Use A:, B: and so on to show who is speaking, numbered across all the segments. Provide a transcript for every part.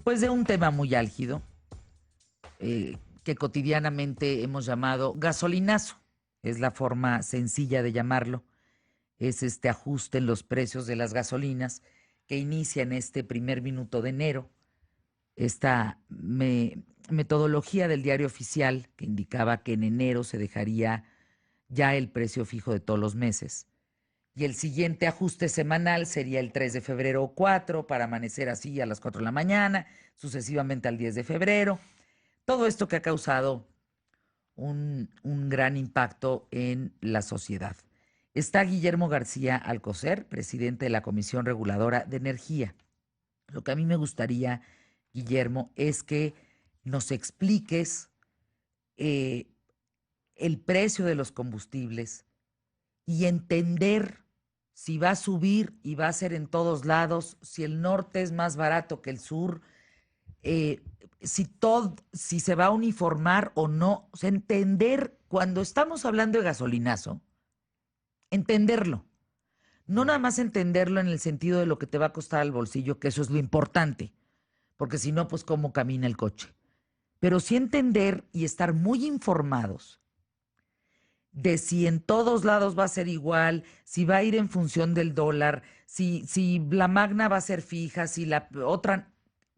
A: pues de un tema muy álgido que cotidianamente hemos llamado gasolinazo. Es la forma sencilla de llamarlo. Es este ajuste en los precios de las gasolinas que inicia en este primer minuto de enero. Esta metodología del diario oficial que indicaba que en enero se dejaría ya el precio fijo de todos los meses. Y el siguiente ajuste semanal sería el 3 de febrero o 4 para amanecer así a las 4 de la mañana, sucesivamente al 10 de febrero. Todo esto que ha causado un gran impacto en la sociedad. Está Guillermo García Alcocer, presidente de la Comisión Reguladora de Energía. Lo que a mí me gustaría, Guillermo, es que nos expliques eh, el precio de los combustibles y entender si va a subir y va a ser en todos lados, si el norte es más barato que el sur, eh, si se va a uniformar o no. O sea, entender, cuando estamos hablando de gasolinazo, entenderlo. No nada más entenderlo en el sentido de lo que te va a costar al bolsillo, que eso es lo importante, porque si no, pues cómo camina el coche. Pero sí entender y estar muy informados de si en todos lados va a ser igual, si va a ir en función del dólar, si la magna va a ser fija, si la otra...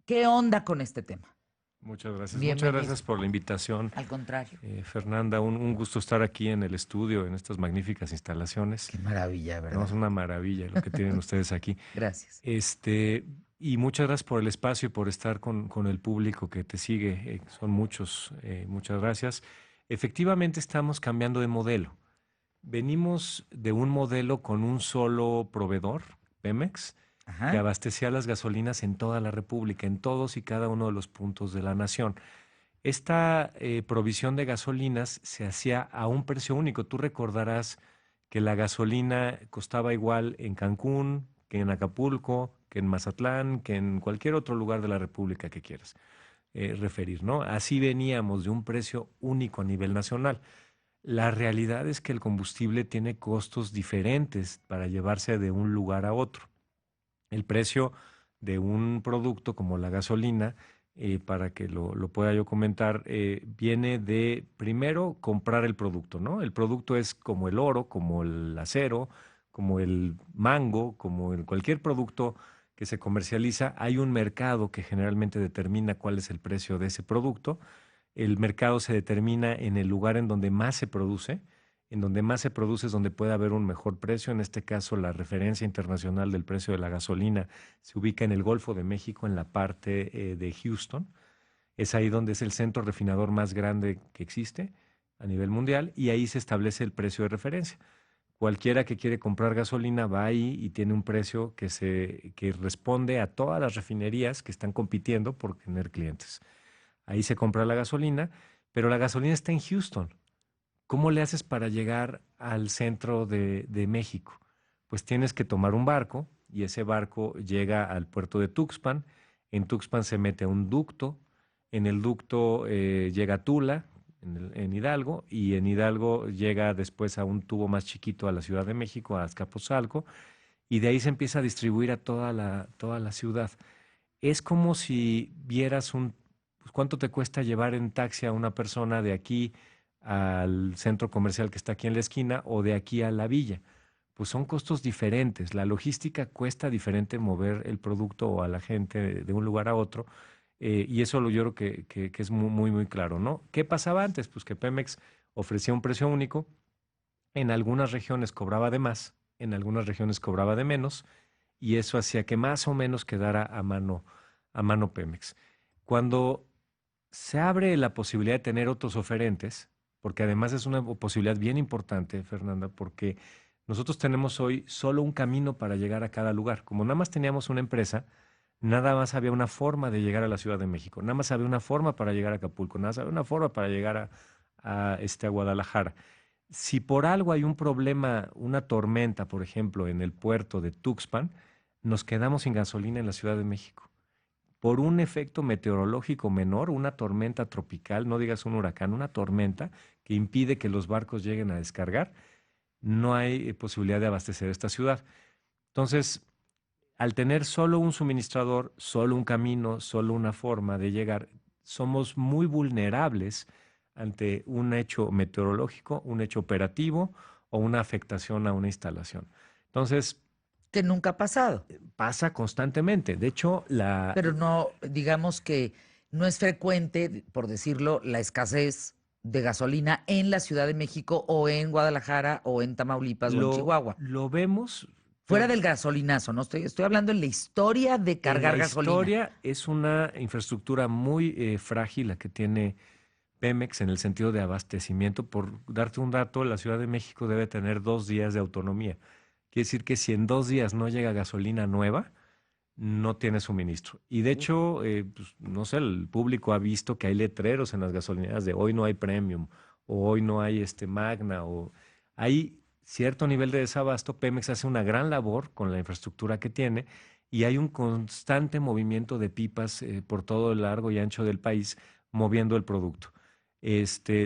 A: ¿Qué onda con este tema?
B: Muchas gracias. Muchas
A: Bienvenido.
B: gracias por la invitación,
A: Al contrario.
B: Fernanda. Un gusto estar aquí en el estudio, en estas magníficas instalaciones.
A: Qué maravilla,
B: No, es
A: ¿verdad?
B: una maravilla lo que tienen ustedes aquí.
A: Gracias.
B: Este, y muchas gracias por el espacio y por estar con el público que te sigue. Son muchos. Muchas gracias. Efectivamente, estamos cambiando de modelo. Venimos de un modelo con un solo proveedor, Pemex, que
A: Ajá.
B: abastecía las gasolinas en toda la República, en todos y cada uno de los puntos de la nación. Esta provisión de gasolinas se hacía a un precio único. Tú recordarás que la gasolina costaba igual en Cancún, que en Acapulco, que en Mazatlán, que en cualquier otro lugar de la República que quieras referir, ¿no? Así veníamos de un precio único a nivel nacional. La realidad es que el combustible tiene costos diferentes para llevarse de un lugar a otro. El precio de un producto como la gasolina, para que lo pueda yo comentar, viene de primero comprar el producto, ¿no? El producto es como el oro, como el acero, como el mango, como cualquier producto que se comercializa. Hay un mercado que generalmente determina cuál es el precio de ese producto. El mercado se determina en el lugar en donde más se produce. En donde más se produce es donde puede haber un mejor precio. En este caso, la referencia internacional del precio de la gasolina se ubica en el Golfo de México, en la parte de Houston. Es ahí donde es el centro refinador más grande que existe a nivel mundial y ahí se establece el precio de referencia. Cualquiera que quiere comprar gasolina va ahí y tiene un precio que responde a todas las refinerías que están compitiendo por tener clientes. Ahí se compra la gasolina, pero la gasolina está en Houston. ¿Cómo le haces para llegar al centro de México? Pues tienes que tomar un barco y ese barco llega al puerto de Tuxpan. En Tuxpan se mete a un ducto. En el ducto llega a Tula, en Hidalgo, y en Hidalgo llega después a un tubo más chiquito a la Ciudad de México, a Azcapotzalco, y de ahí se empieza a distribuir a toda la ciudad. Es como si vieras pues, cuánto te cuesta llevar en taxi a una persona de aquí al centro comercial que está aquí en la esquina o de aquí a la villa. Pues son costos diferentes. La logística cuesta diferente mover el producto o a la gente de un lugar a otro. Y eso yo creo que es muy, muy, muy claro, ¿no? ¿Qué pasaba antes? Pues que Pemex ofrecía un precio único. En algunas regiones cobraba de más, en algunas regiones cobraba de menos, y eso hacía que más o menos quedara a mano Pemex. Cuando se abre la posibilidad de tener otros oferentes, porque además es una posibilidad bien importante, Fernanda, porque nosotros tenemos hoy solo un camino para llegar a cada lugar. Como nada más teníamos una empresa, nada más había una forma de llegar a la Ciudad de México, nada más había una forma para llegar a Acapulco, nada más había una forma para llegar a Guadalajara. Si por algo hay un problema, una tormenta, por ejemplo, en el puerto de Tuxpan, nos quedamos sin gasolina en la Ciudad de México por un efecto meteorológico menor, una tormenta tropical, no digas un huracán, una tormenta que impide que los barcos lleguen a descargar, no hay posibilidad de abastecer esta ciudad. Entonces, al tener solo un suministrador, solo un camino, solo una forma de llegar, somos muy vulnerables ante un hecho meteorológico, un hecho operativo o una afectación a una instalación. Entonces,
A: Que nunca ha pasado,
B: pasa constantemente. De hecho,
A: pero no, digamos que no es frecuente, por decirlo, la escasez de gasolina en la Ciudad de México o en Guadalajara o en Tamaulipas o en Chihuahua.
B: lo vemos,
A: Fuera del gasolinazo, no estoy hablando en la historia de
B: en la
A: cargar gasolina.
B: historia es una infraestructura muy frágil la que tiene Pemex en el sentido de abastecimiento. Por darte un dato, la Ciudad de México debe tener 2 días de autonomía. Quiere decir que si en 2 días no llega gasolina nueva, no tiene suministro. Y de hecho, pues, no sé, el público ha visto que hay letreros en las gasolineras de hoy no hay Premium o hoy no hay Magna o hay cierto nivel de desabasto. Pemex hace una gran labor con la infraestructura que tiene y hay un constante movimiento de pipas por todo el largo y ancho del país moviendo el producto.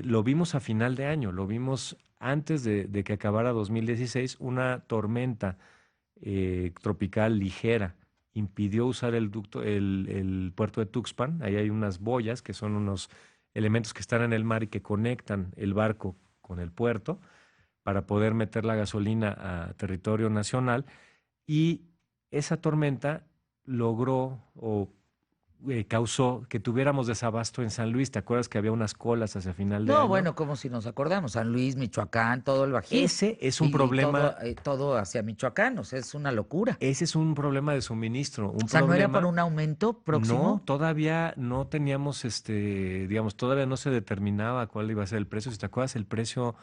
B: Lo vimos a final de año, lo vimos antes de que acabara 2016, una tormenta tropical ligera impidió usar el puerto de Tuxpan. Ahí hay unas boyas que son unos elementos que están en el mar y que conectan el barco con el puerto para poder meter la gasolina a territorio nacional. Y esa tormenta logró o causó que tuviéramos desabasto en San Luis. ¿Te acuerdas que había unas colas hacia final de
A: No,
B: año?
A: bueno, como si nos acordamos, San Luis, Michoacán, todo el Bajío
B: Ese es un
A: y
B: problema,
A: todo hacia Michoacán, o sea, es una locura.
B: ese es un problema de suministro, un
A: O sea, ¿no era por
B: problema.
A: un aumento
B: No,
A: próximo?
B: todavía no teníamos, digamos, todavía no se determinaba cuál iba a ser el precio. Si te acuerdas, el precio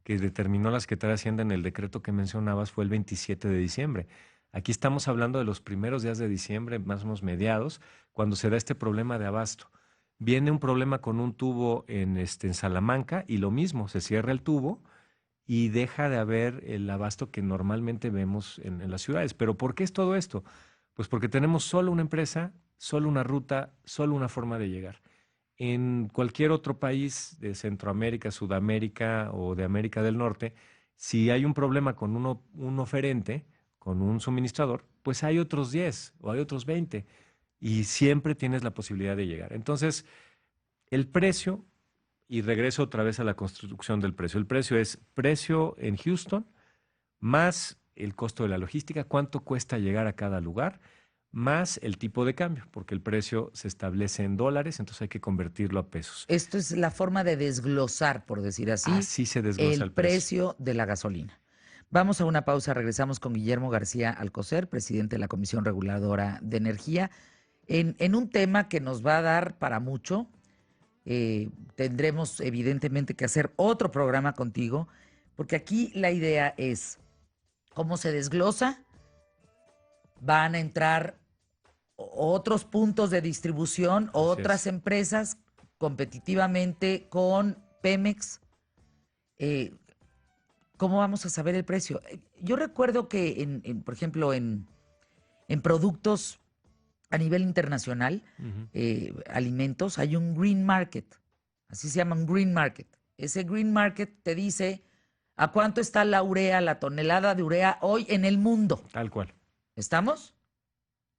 B: que determinó la Secretaría de Hacienda en el decreto que mencionabas fue el 27 de diciembre. Aquí estamos hablando de los primeros días de diciembre, más o menos mediados, cuando se da este problema de abasto. Viene un problema con un tubo en Salamanca y lo mismo, se cierra el tubo y deja de haber el abasto que normalmente vemos en las ciudades. ¿Pero por qué es todo esto? Pues porque tenemos solo una empresa, solo una ruta, solo una forma de llegar. En cualquier otro país de Centroamérica, Sudamérica o de América del Norte, si hay un problema con un oferente, con un suministrador, pues hay otros 10 o hay otros 20 y siempre tienes la posibilidad de llegar. Entonces, el precio, y regreso otra vez a la construcción del precio. El precio es precio en Houston más el costo de la logística, cuánto cuesta llegar a cada lugar, más el tipo de cambio, porque el precio se establece en dólares, entonces hay que convertirlo a pesos.
A: Esto es la forma de desglosar, por decir así,
B: Así se desglosa
A: el
B: el precio.
A: precio de la gasolina. Vamos a una pausa, regresamos con Guillermo García Alcocer, presidente de la Comisión Reguladora de Energía, en un tema que nos va a dar para mucho. Tendremos evidentemente que hacer otro programa contigo, porque aquí la idea es cómo se desglosa, van a entrar otros puntos de distribución,
B: Así
A: otras
B: es.
A: empresas competitivamente con Pemex. Eh, ¿Cómo vamos a saber el precio? Yo recuerdo que, por ejemplo, en productos a nivel internacional,
B: Ujú.
A: alimentos, hay un green market, así se llama un green market. Ese green market te dice a cuánto está la urea, la tonelada de urea hoy en el mundo.
B: Tal cual.
A: ¿Estamos?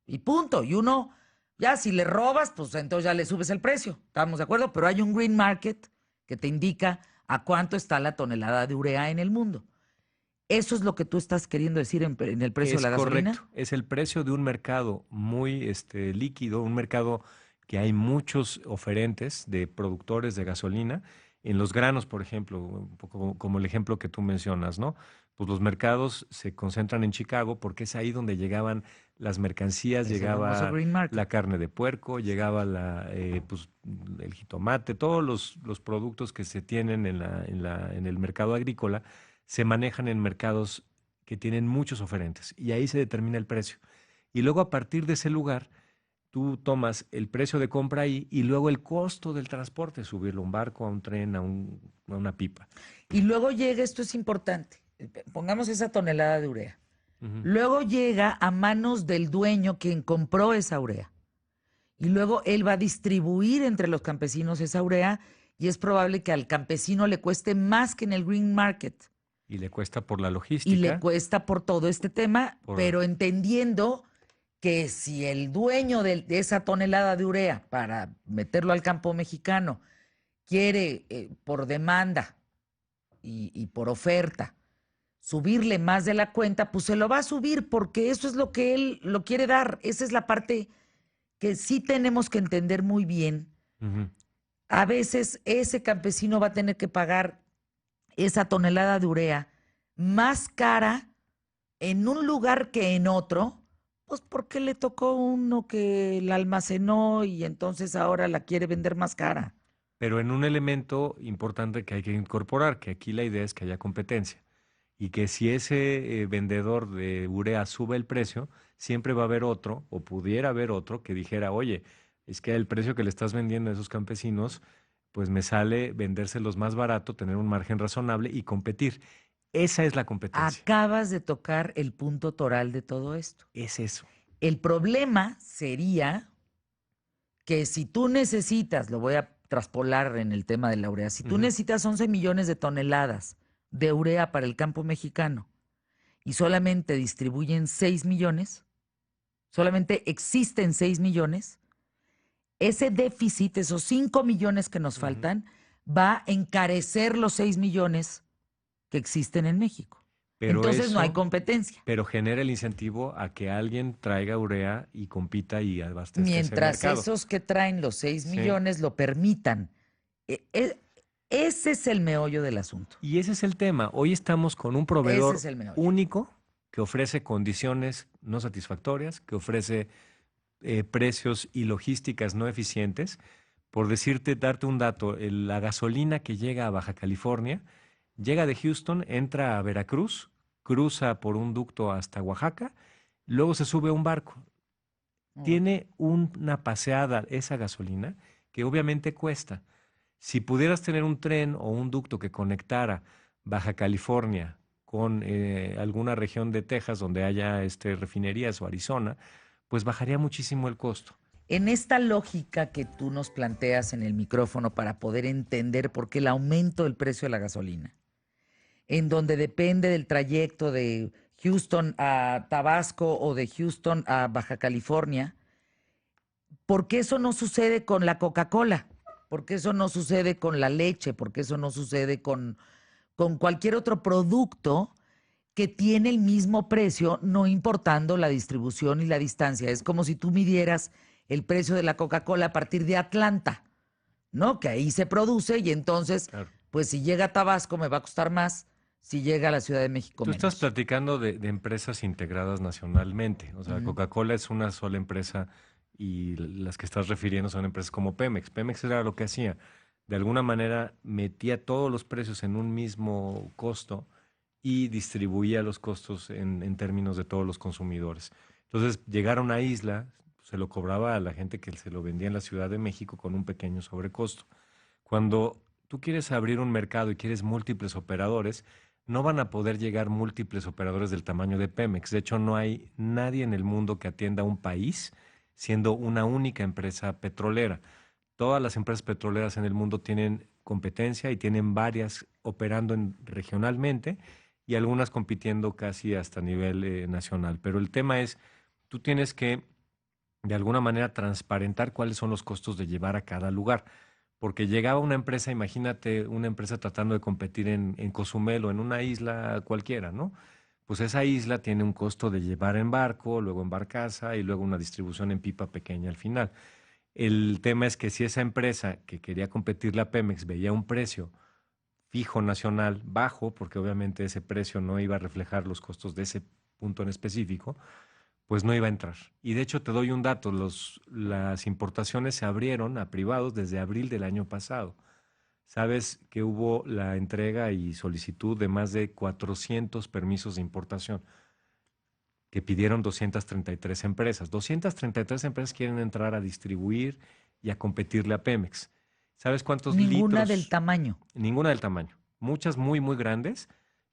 A: Y punto. Y uno, ya si le robas, pues entonces ya le subes el precio. ¿Estamos de acuerdo? Pero hay un green market que te indica a cuánto está la tonelada de urea en el mundo. ¿Eso es lo que tú estás queriendo decir en el precio de
B: Es
A: la gasolina?
B: correcto. Es el precio de un mercado muy líquido, un mercado que hay muchos oferentes de productores de gasolina. En los granos, por ejemplo, un poco como el ejemplo que tú mencionas, ¿no? Pues los mercados se concentran en Chicago porque es ahí donde llegaban las mercancías,
A: Es el famoso
B: llegaba
A: green market.
B: la carne de puerco, llegaba pues, el jitomate, todos los productos que se tienen en el mercado agrícola se manejan en mercados que tienen muchos oferentes y ahí se determina el precio. Y luego a partir de ese lugar, tú tomas el precio de compra ahí y luego el costo del transporte, subirlo a un barco, a un tren, a una pipa.
A: Y luego llega, esto es importante, pongamos esa tonelada de urea.
B: Ujú.
A: Luego llega a manos del dueño quien compró esa urea. Y luego él va a distribuir entre los campesinos esa urea y es probable que al campesino le cueste más que en el green market.
B: Y le cuesta por la
A: Y le
B: logística,
A: cuesta por todo este tema,
B: por...
A: pero entendiendo que si el dueño de esa tonelada de urea para meterlo al campo mexicano quiere por demanda y por oferta subirle más de la cuenta, pues se lo va a subir porque eso es lo que él lo quiere dar. Esa es la parte que sí tenemos que entender muy bien.
B: Ujú.
A: A veces ese campesino va a tener que pagar esa tonelada de urea más cara en un lugar que en otro, pues porque le tocó uno que la almacenó y entonces ahora la quiere vender más cara.
B: Pero en un elemento importante que hay que incorporar, que aquí la idea es que haya competencia y que si ese vendedor de urea sube el precio, siempre va a haber otro o pudiera haber otro que dijera, oye, es que el precio que le estás vendiendo a esos campesinos, pues me sale vendérselos más barato, tener un margen razonable y competir. Esa es la competencia.
A: Acabas de tocar el punto toral de todo esto.
B: Es eso.
A: El problema sería que si tú necesitas, lo voy a traspolar en el tema de la urea, si tú
B: Ujú.
A: necesitas 11 millones de toneladas de urea para el campo mexicano y solamente distribuyen 6 millones, solamente existen 6 millones, ese déficit, esos 5 millones que nos
B: Ujú.
A: faltan, va a encarecer los 6 millones que existen en México.
B: Pero
A: Entonces no hay
B: eso,
A: competencia.
B: pero genera el incentivo a que alguien traiga urea y compita y abastezca ese
A: Mientras
B: mercado.
A: esos que traen los 6
B: Sí.
A: millones lo permitan. E- e- Ese es el meollo del asunto.
B: Y ese es el tema. Hoy estamos con un
A: Ese
B: proveedor
A: es el meollo.
B: único que ofrece condiciones no satisfactorias, que ofrece precios y logísticas no eficientes. Por decirte, darte un dato, la gasolina que llega a Baja California llega de Houston, entra a Veracruz, cruza por un ducto hasta Oaxaca, luego se sube a un barco.
A: Órale.
B: Tiene una paseada esa gasolina que obviamente cuesta. Si pudieras tener un tren o un ducto que conectara Baja California con alguna región de Texas donde haya refinerías o Arizona, pues bajaría muchísimo el costo.
A: En esta lógica que tú nos planteas en el micrófono para poder entender por qué el aumento del precio de la gasolina, en donde depende del trayecto de Houston a Tabasco o de Houston a Baja California, ¿por qué eso no sucede con la Coca-Cola? ¿Por qué eso no sucede con la leche? ¿Por qué eso no sucede con cualquier otro producto que tiene el mismo precio, no importando la distribución y la distancia? Es como si tú midieras el precio de la Coca-Cola a partir de Atlanta, ¿no? Que ahí se produce y entonces,
B: Claro.
A: pues si llega a Tabasco me va a costar más, si llega a la Ciudad de México
B: Tú estás
A: menos.
B: platicando de empresas integradas nacionalmente. O sea,
A: Ujú.
B: Coca-Cola es una sola empresa y las que estás refiriendo son empresas como Pemex. Pemex era lo que hacía. De alguna manera metía todos los precios en un mismo costo y distribuía los costos en términos de todos los consumidores. Entonces, llegar a una isla, se lo cobraba a la gente que se lo vendía en la Ciudad de México con un pequeño sobrecosto. Cuando tú quieres abrir un mercado y quieres múltiples operadores, no van a poder llegar múltiples operadores del tamaño de Pemex. De hecho, no hay nadie en el mundo que atienda a un país siendo una única empresa petrolera. Todas las empresas petroleras en el mundo tienen competencia y tienen varias operando regionalmente y algunas compitiendo casi hasta nivel nacional. Pero el tema es, tú tienes que de alguna manera transparentar cuáles son los costos de llevar a cada lugar. Porque llegaba una empresa, imagínate una empresa tratando de competir en Cozumel o en una isla cualquiera, ¿no? Pues esa isla tiene un costo de llevar en barco, luego en barcaza y luego una distribución en pipa pequeña al final. El tema es que si esa empresa que quería competir la Pemex veía un precio fijo nacional bajo, porque obviamente ese precio no iba a reflejar los costos de ese punto en específico, pues no iba a entrar. Y de hecho te doy un dato, las importaciones se abrieron a privados desde abril del año pasado. Sabes que hubo la entrega y solicitud de más de 400 permisos de importación que pidieron 233 empresas. 233 empresas quieren entrar a distribuir y a competirle a Pemex. ¿Sabes cuántos
A: Ninguna del
B: litros?
A: tamaño.
B: Ninguna del tamaño. Muchas muy, muy grandes,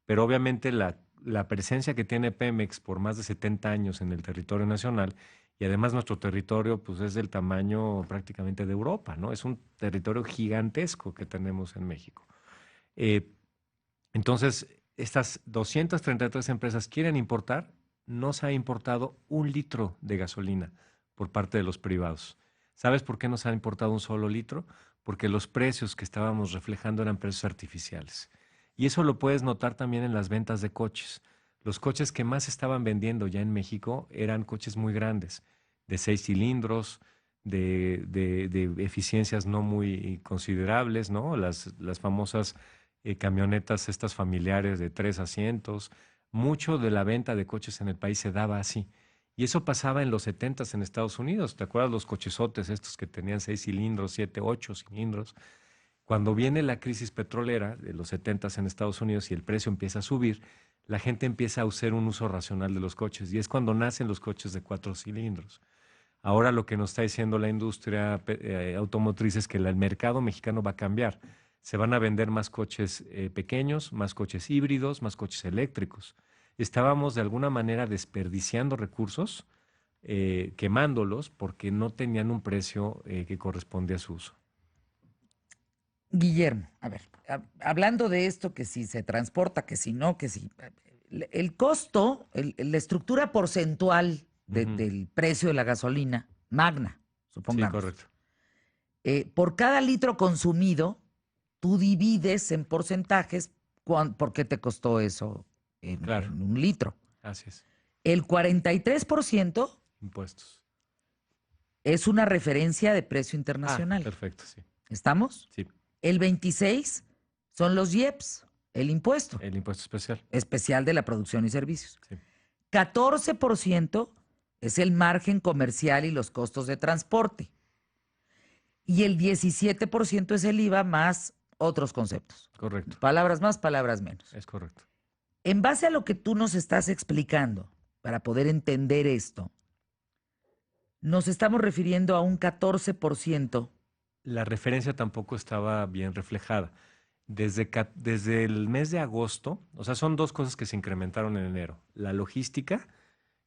B: pero obviamente la presencia que tiene Pemex por más de 70 años en el territorio nacional y además nuestro territorio pues es del tamaño prácticamente de Europa, ¿no? Es un territorio gigantesco que tenemos en México. Eh, entonces, estas 233 empresas quieren importar, no se ha importado un litro de gasolina por parte de los privados. ¿Sabes por qué no se ha importado un solo litro? Porque los precios que estábamos reflejando eran precios artificiales. Y eso lo puedes notar también en las ventas de coches. Los coches que más estaban vendiendo ya en México eran coches muy grandes, de 6 cilindros, de eficiencias no muy considerables, ¿no? Las famosas camionetas estas familiares de 3 asientos. Mucho de la venta de coches en el país se daba así. Y eso pasaba en los 70 en Estados Unidos. ¿Te acuerdas los cochesotes estos que tenían 6 cilindros, 7, 8 cilindros? Cuando viene la crisis petrolera de los 70 en Estados Unidos y el precio empieza a subir, la gente empieza a hacer un uso racional de los coches y es cuando nacen los coches de 4 cilindros. Ahora lo que nos está diciendo la industria automotriz es que el mercado mexicano va a cambiar. Se van a vender más coches pequeños, más coches híbridos, más coches eléctricos. Estábamos de alguna manera desperdiciando recursos, quemándolos porque no tenían un precio que corresponde a su uso.
A: Guillermo, a ver, hablando de esto, que si se transporta, que si no, que si... El costo, la estructura porcentual
B: Ujú.
A: del precio de la gasolina, magna,
B: Sí,
A: supongamos,
B: correcto.
A: por cada litro consumido, tú divides en porcentajes por qué te costó eso
B: Claro,
A: en un litro.
B: así es.
A: El 43%
B: Impuestos.
A: es una referencia de precio
B: Ah,
A: internacional.
B: perfecto, sí.
A: ¿Estamos?
B: Sí,
A: El 26 son los IEPS, el impuesto
B: el impuesto especial.
A: especial de la producción y servicios.
B: Sí,
A: 14% es el margen comercial y los costos de transporte. Y el 17% es el IVA más otros conceptos.
B: correcto.
A: Palabras más, palabras menos.
B: Es correcto.
A: En base a lo que tú nos estás explicando, para poder entender esto, nos estamos refiriendo a un 14%.
B: La referencia tampoco estaba bien reflejada. Desde el mes de agosto, o sea, son dos cosas que se incrementaron en enero. La logística,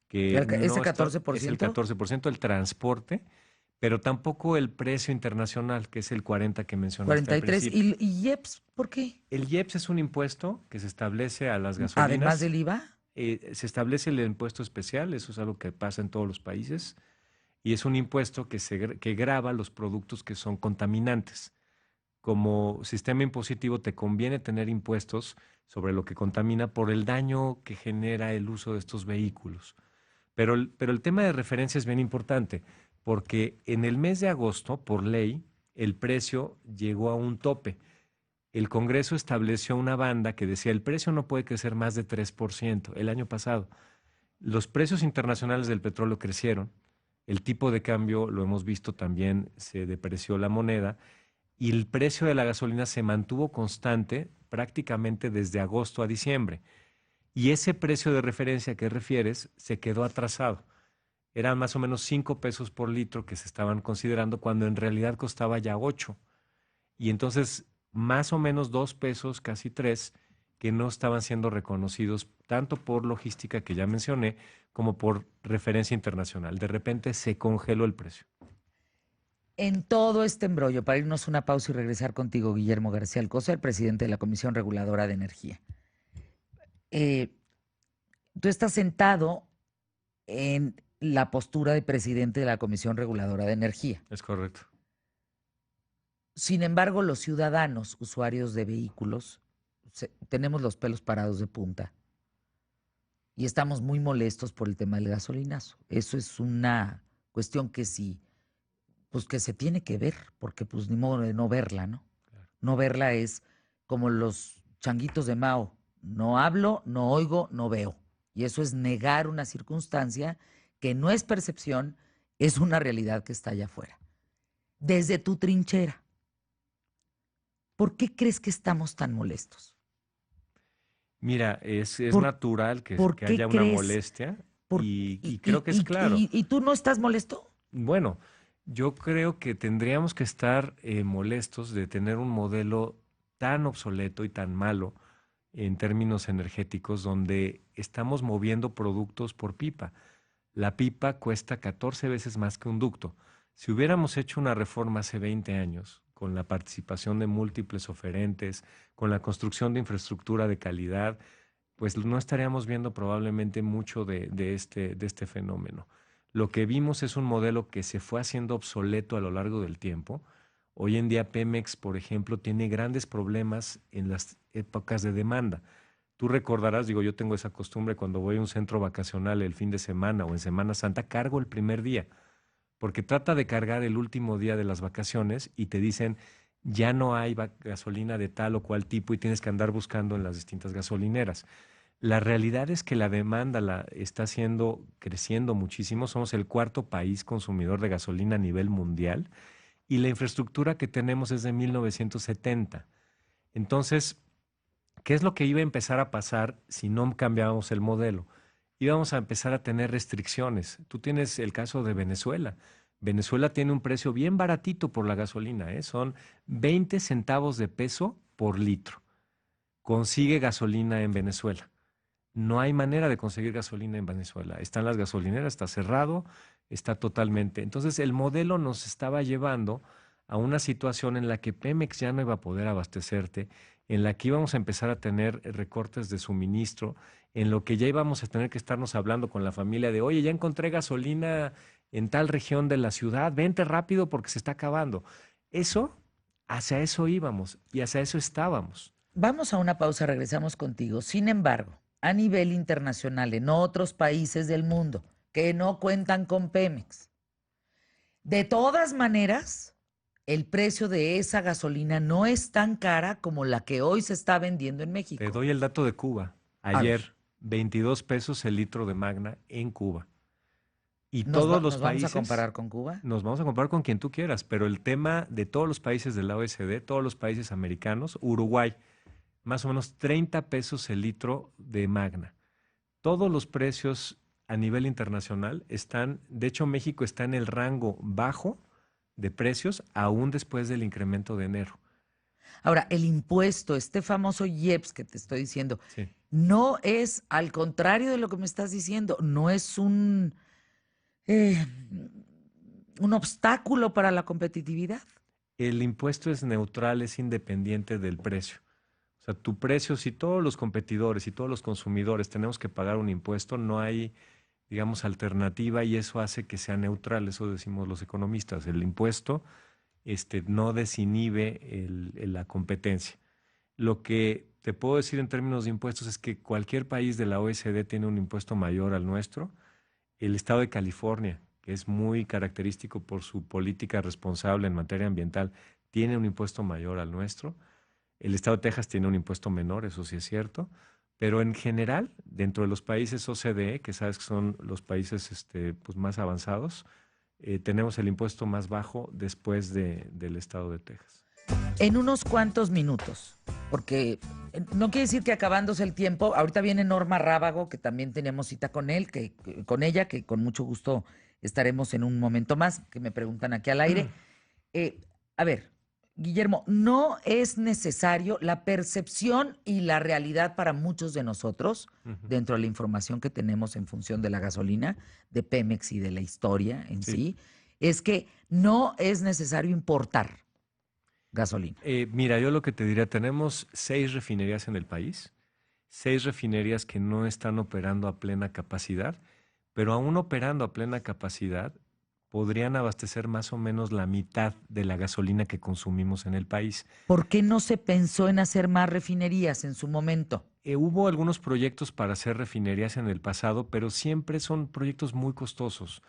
B: que
A: Ese
B: no está, es el
A: 14%,
B: 14%, el transporte, pero tampoco el precio internacional, que es el 40% que mencionaste al
A: 43%.
B: principio.
A: ¿Y IEPS por qué?
B: El IEPS es un impuesto que se establece a las
A: Además
B: gasolinas.
A: del IVA.
B: Se establece el impuesto especial, eso es algo que pasa en todos los países, y es un impuesto que grava los productos que son contaminantes. Como sistema impositivo te conviene tener impuestos sobre lo que contamina por el daño que genera el uso de estos vehículos. Pero el tema de referencia es bien importante, porque en el mes de agosto, por ley, el precio llegó a un tope. El Congreso estableció una banda que decía el precio no puede crecer más de 3% el año pasado. Los precios internacionales del petróleo crecieron, el tipo de cambio, lo hemos visto también, se depreció la moneda y el precio de la gasolina se mantuvo constante prácticamente desde agosto a diciembre. Y ese precio de referencia que refieres se quedó atrasado. Eran más o menos 5 pesos por litro que se estaban considerando cuando en realidad costaba ya 8. Y entonces más o menos 2 pesos, casi 3, que no estaban siendo reconocidos tanto por logística que ya mencioné como por referencia internacional. De repente se congeló el precio.
A: En todo este embrollo, para irnos una pausa y regresar contigo, Guillermo García Alcocer, presidente de la Comisión Reguladora de Energía. Eh, Tú estás sentado en la postura de presidente de la Comisión Reguladora de Energía.
B: Es correcto.
A: Sin embargo, los ciudadanos, usuarios de vehículos, tenemos los pelos parados de punta y estamos muy molestos por el tema del gasolinazo. Eso es una cuestión que sí, pues que se tiene que ver, porque pues ni modo de no verla, ¿no?
B: Claro.
A: No verla es como los changuitos de Mao. No hablo, no oigo, no veo. Y eso es negar una circunstancia que no es percepción, es una realidad que está allá afuera. Desde tu trinchera, ¿por qué crees que estamos tan molestos?
B: Mira, es
A: ¿Por,
B: natural que,
A: por
B: que
A: qué
B: haya una
A: crees?
B: molestia
A: Por,
B: y creo que es claro.
A: y tú no estás molesto?
B: Bueno, yo creo que tendríamos que estar molestos de tener un modelo tan obsoleto y tan malo en términos energéticos donde estamos moviendo productos por pipa. La pipa cuesta 14 veces más que un ducto. Si hubiéramos hecho una reforma hace 20 años, con la participación de múltiples oferentes, con la construcción de infraestructura de calidad, pues no estaríamos viendo probablemente mucho de este fenómeno. Lo que vimos es un modelo que se fue haciendo obsoleto a lo largo del tiempo. Hoy en día Pemex, por ejemplo, tiene grandes problemas en las épocas de demanda. Tú recordarás, digo, yo tengo esa costumbre cuando voy a un centro vacacional el fin de semana o en Semana Santa, cargo el primer día, porque trata de cargar el último día de las vacaciones y te dicen, ya no hay gasolina de tal o cual tipo y tienes que andar buscando en las distintas gasolineras. La realidad es que la demanda está creciendo muchísimo. Somos el cuarto país consumidor de gasolina a nivel mundial y la infraestructura que tenemos es de 1970. Entonces, ¿qué es lo que iba a empezar a pasar si no cambiábamos el modelo? Íbamos a empezar a tener restricciones. Tú tienes el caso de Venezuela. Venezuela tiene un precio bien baratito por la gasolina, ¿eh? Son 20 centavos de peso por litro. Consigue gasolina en Venezuela. No hay manera de conseguir gasolina en Venezuela. Están las gasolineras, está cerrado, está totalmente. Entonces el modelo nos estaba llevando a una situación en la que Pemex ya no iba a poder abastecerte, en la que íbamos a empezar a tener recortes de suministro, en lo que ya íbamos a tener que estarnos hablando con la familia de, oye, ya encontré gasolina en tal región de la ciudad, vente rápido porque se está acabando. Eso, hacia eso íbamos y hacia eso estábamos.
A: Vamos a una pausa, regresamos contigo. Sin embargo, a nivel internacional, en otros países del mundo que no cuentan con Pemex, de todas maneras, el precio de esa gasolina no es tan cara como la que hoy se está vendiendo en
B: Te
A: México.
B: doy el dato de Cuba.
A: A ver,
B: Ayer, 22 pesos el litro de Magna en Cuba. Y
A: ¿nos,
B: todos los
A: nos vamos a
B: países,
A: comparar con Cuba?
B: nos vamos a comparar con quien tú quieras, pero el tema de todos los países de la OECD, todos los países americanos, Uruguay, más o menos 30 pesos el litro de Magna. Todos los precios a nivel internacional están, de hecho México está en el rango bajo de precios aún después del incremento de enero.
A: Ahora, el impuesto, este famoso IEPS que te estoy diciendo,
B: Sí.
A: no es, al contrario de lo que me estás diciendo, no es eh, un obstáculo para la competitividad.
B: El impuesto es neutral, es independiente del precio. O sea, tu precio, si todos los competidores y todos los consumidores tenemos que pagar un impuesto, no hay, digamos, alternativa y eso hace que sea neutral, eso decimos los economistas. El impuesto, no desinhibe la competencia. Lo que te puedo decir en términos de impuestos es que cualquier país de la OECD tiene un impuesto mayor al nuestro. El estado de California, que es muy característico por su política responsable en materia ambiental, tiene un impuesto mayor al nuestro. El estado de Texas tiene un impuesto menor, eso sí es cierto, pero en general, dentro de los países OCDE, que sabes que son los países pues más avanzados, tenemos el impuesto más bajo después del estado de Texas.
A: En unos cuantos minutos, porque no quiere decir que acabándose el tiempo, ahorita viene Norma Rábago, que también tenemos cita con él, con ella, que con mucho gusto estaremos en un momento más, que me preguntan aquí al aire. Eh, a ver, Guillermo, no es necesario la percepción y la realidad para muchos de nosotros,
B: Ujú.
A: dentro de la información que tenemos en función de la gasolina, de Pemex y de la historia en
B: Sí.
A: sí, es que no es necesario importar gasolina.
B: Mira, yo lo que te diría, tenemos 6 refinerías en el país, 6 refinerías que no están operando a plena capacidad, pero aún operando a plena capacidad, podrían abastecer más o menos la mitad de la gasolina que consumimos en el país.
A: ¿Por qué no se pensó en hacer más refinerías en su momento?
B: Hubo algunos proyectos para hacer refinerías en el pasado, pero siempre son proyectos muy costosos.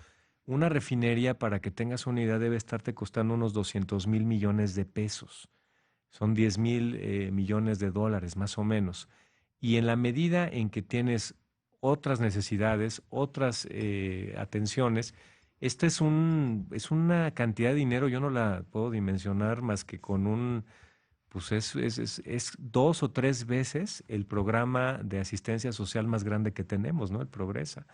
B: Una refinería, para que tengas una idea, debe estarte costando unos 200,000 millones de pesos. Son 10,000 millones de dólares, más o menos. Y en la medida en que tienes otras necesidades, otras atenciones, esta es una cantidad de dinero, yo no la puedo dimensionar más que con pues es 2 o 3 veces el programa de asistencia social más grande que tenemos, ¿no? El Progresa.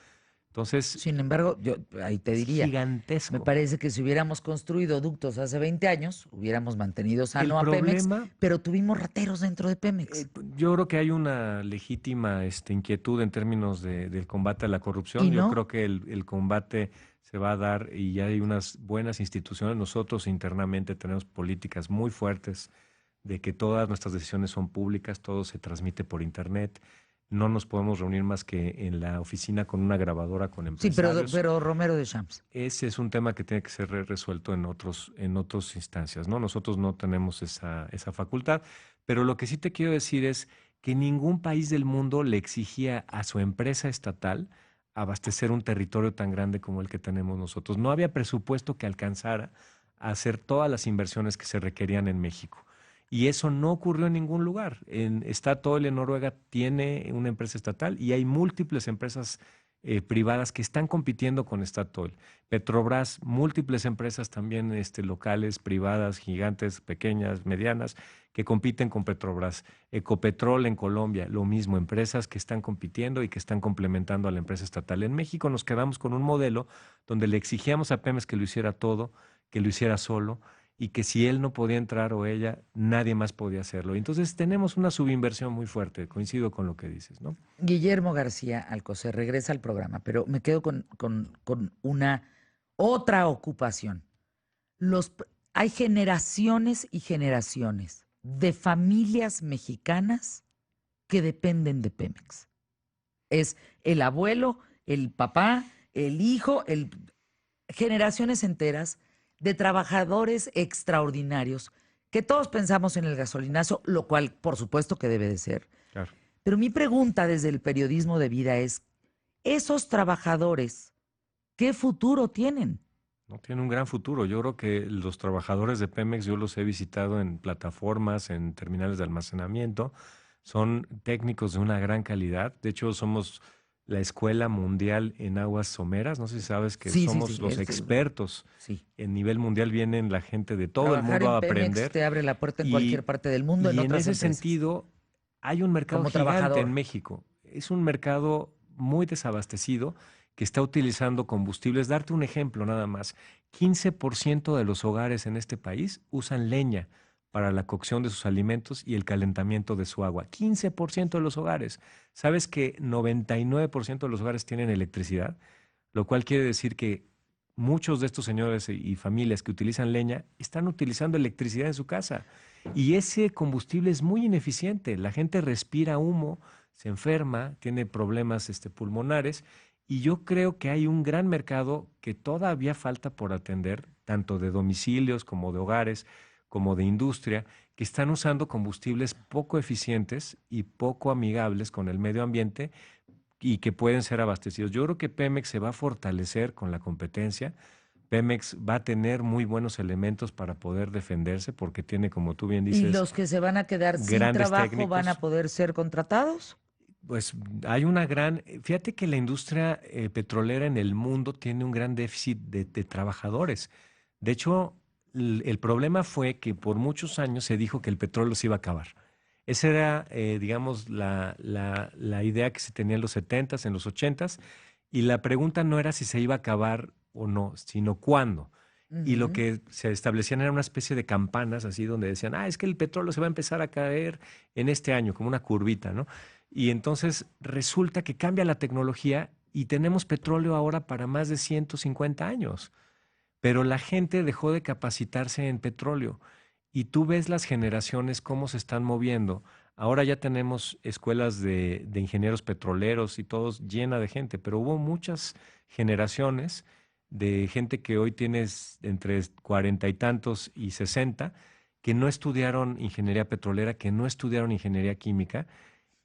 B: Entonces,
A: Sin embargo, yo ahí te
B: es
A: diría, me
B: gigantesco.
A: parece que si hubiéramos construido ductos hace 20 años, hubiéramos mantenido
B: El
A: sano a Pemex,
B: problema,
A: pero tuvimos rateros dentro de Pemex.
B: yo creo que hay una legítima inquietud en términos del combate a la
A: Y
B: corrupción. Yo
A: no,
B: creo que el combate se va a dar y ya hay unas buenas instituciones. Nosotros internamente tenemos políticas muy fuertes de que todas nuestras decisiones son públicas, todo se transmite por internet. no nos podemos reunir más que en la oficina con una grabadora con
A: Sí,
B: empresarios.
A: pero Romero de Champs.
B: Ese es un tema que tiene que ser resuelto en otras instancias, ¿no? Nosotros no tenemos esa facultad, pero lo que sí te quiero decir es que ningún país del mundo le exigía a su empresa estatal abastecer un territorio tan grande como el que tenemos nosotros. No había presupuesto que alcanzara a hacer todas las inversiones que se requerían en México. Y eso no ocurrió en ningún lugar. Statoil en Noruega tiene una empresa estatal y hay múltiples empresas privadas que están compitiendo con Statoil. Petrobras, múltiples empresas también locales, privadas, gigantes, pequeñas, medianas, que compiten con Petrobras. Ecopetrol en Colombia, lo mismo, empresas que están compitiendo y que están complementando a la empresa estatal. En México nos quedamos con un modelo donde le exigíamos a Pemex que lo hiciera todo, que lo hiciera solo y que si él no podía entrar o ella, nadie más podía hacerlo. Entonces tenemos una subinversión muy fuerte, coincido con lo que dices, ¿no?
A: Guillermo García Alcocer regresa al programa, pero me quedo con una otra ocupación. Hay generaciones y generaciones de familias mexicanas que dependen de Pemex. Es el abuelo, el papá, el hijo, generaciones enteras de trabajadores extraordinarios que todos pensamos en el gasolinazo, lo cual por supuesto que debe de ser.
B: Claro.
A: Pero mi pregunta desde el periodismo de vida es, ¿esos trabajadores qué futuro tienen?
B: No tiene un gran futuro. Yo creo que los trabajadores de Pemex, yo los he visitado en plataformas, en terminales de almacenamiento, son técnicos de una gran calidad. De hecho, somos la escuela mundial en aguas someras. No sé si sabes que
A: Sí, sí, sí.
B: somos los expertos.
A: Sí.
B: En nivel mundial vienen la gente de todo el
A: Trabajar
B: mundo
A: en
B: a
A: Pemex
B: aprender.
A: te abre la puerta en cualquier
B: Y,
A: parte del mundo, en
B: y en
A: otras
B: ese
A: empresas,
B: sentido, hay un mercado
A: como
B: gigante en
A: trabajador.
B: México. Es un mercado muy desabastecido que está utilizando combustibles. Darte un ejemplo nada más. 15% de los hogares en este país usan leña para la cocción de sus alimentos y el calentamiento de su agua. 15% de los hogares. ¿Sabes que 99% de los hogares tienen electricidad? Lo cual quiere decir que muchos de estos señores y familias que utilizan leña están utilizando electricidad en su casa. Y ese combustible es muy ineficiente. La gente respira humo, se enferma, tiene problemas pulmonares. Y yo creo que hay un gran mercado que todavía falta por atender, tanto de domicilios como de hogares, como de industria, que están usando combustibles poco eficientes y poco amigables con el medio ambiente y que pueden ser abastecidos. Yo creo que Pemex se va a fortalecer con la competencia. Pemex va a tener muy buenos elementos para poder defenderse porque tiene, como tú bien
A: ¿Y
B: dices,
A: los que se van a quedar sin
B: grandes
A: trabajo van a
B: técnicos.
A: poder ser contratados?
B: Pues hay una gran, fíjate que la industria petrolera en el mundo tiene un gran déficit de trabajadores. De hecho, el problema fue que por muchos años se dijo que el petróleo se iba a acabar. Esa era, digamos, la idea que se tenía en los 70s, en los 80s, y la pregunta no era si se iba a acabar o no, sino cuándo. Y lo
A: Ujú.
B: que se establecían era una especie de campanas así donde decían, es que el petróleo se va a empezar a caer en este año, como una curvita, ¿no? Y entonces resulta que cambia la tecnología y tenemos petróleo ahora para más de 150 años, pero la gente dejó de capacitarse en petróleo. Y tú ves las generaciones cómo se están moviendo. Ahora ya tenemos escuelas de ingenieros petroleros y todos llena de gente, pero hubo muchas generaciones de gente que hoy tienes entre 40 y tantos y 60 que no estudiaron ingeniería petrolera, que no estudiaron ingeniería química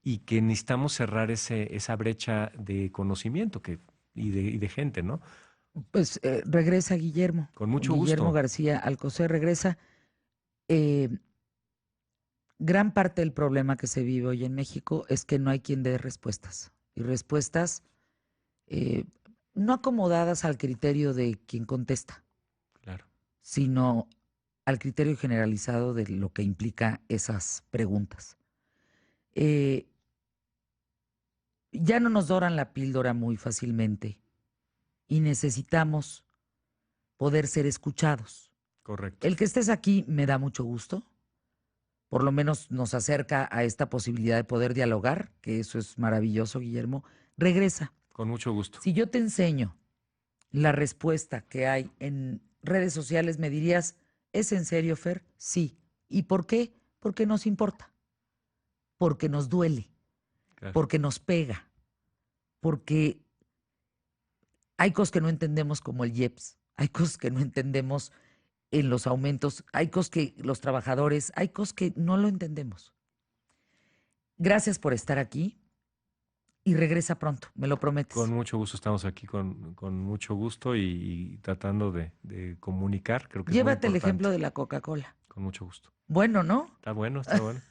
B: y que necesitamos cerrar esa brecha de conocimiento y de gente, ¿no?
A: Pues regresa Guillermo,
B: Con mucho
A: Guillermo
B: gusto.
A: García Alcocer regresa. Eh, Gran parte del problema que se vive hoy en México es que no hay quien dé respuestas. Y respuestas eh, no acomodadas al criterio de quien contesta,
B: Claro.
A: sino al criterio generalizado de lo que implica esas preguntas. Eh, ya no nos doran la píldora muy fácilmente y necesitamos poder ser escuchados.
B: Correcto.
A: El que estés aquí me da mucho gusto, por lo menos nos acerca a esta posibilidad de poder dialogar, que eso es maravilloso, Guillermo. Regresa.
B: Con mucho gusto.
A: Si yo te enseño la respuesta que hay en redes sociales, me dirías, ¿es en serio, Fer? Sí. ¿Y por qué? Porque nos importa, porque nos duele,
B: Claro.
A: porque nos pega, porque hay cosas que no entendemos como el IEPS, hay cosas que no entendemos en los aumentos, hay cosas que los trabajadores, hay cosas que no lo entendemos. Gracias por estar aquí y regresa pronto, me lo
B: Con
A: prometes.
B: mucho gusto estamos aquí, con mucho gusto y tratando de comunicar, creo que es muy
A: Llévate el ejemplo
B: importante.
A: de la Coca-Cola.
B: Con mucho gusto.
A: Bueno, ¿no?
B: Está bueno, está bueno.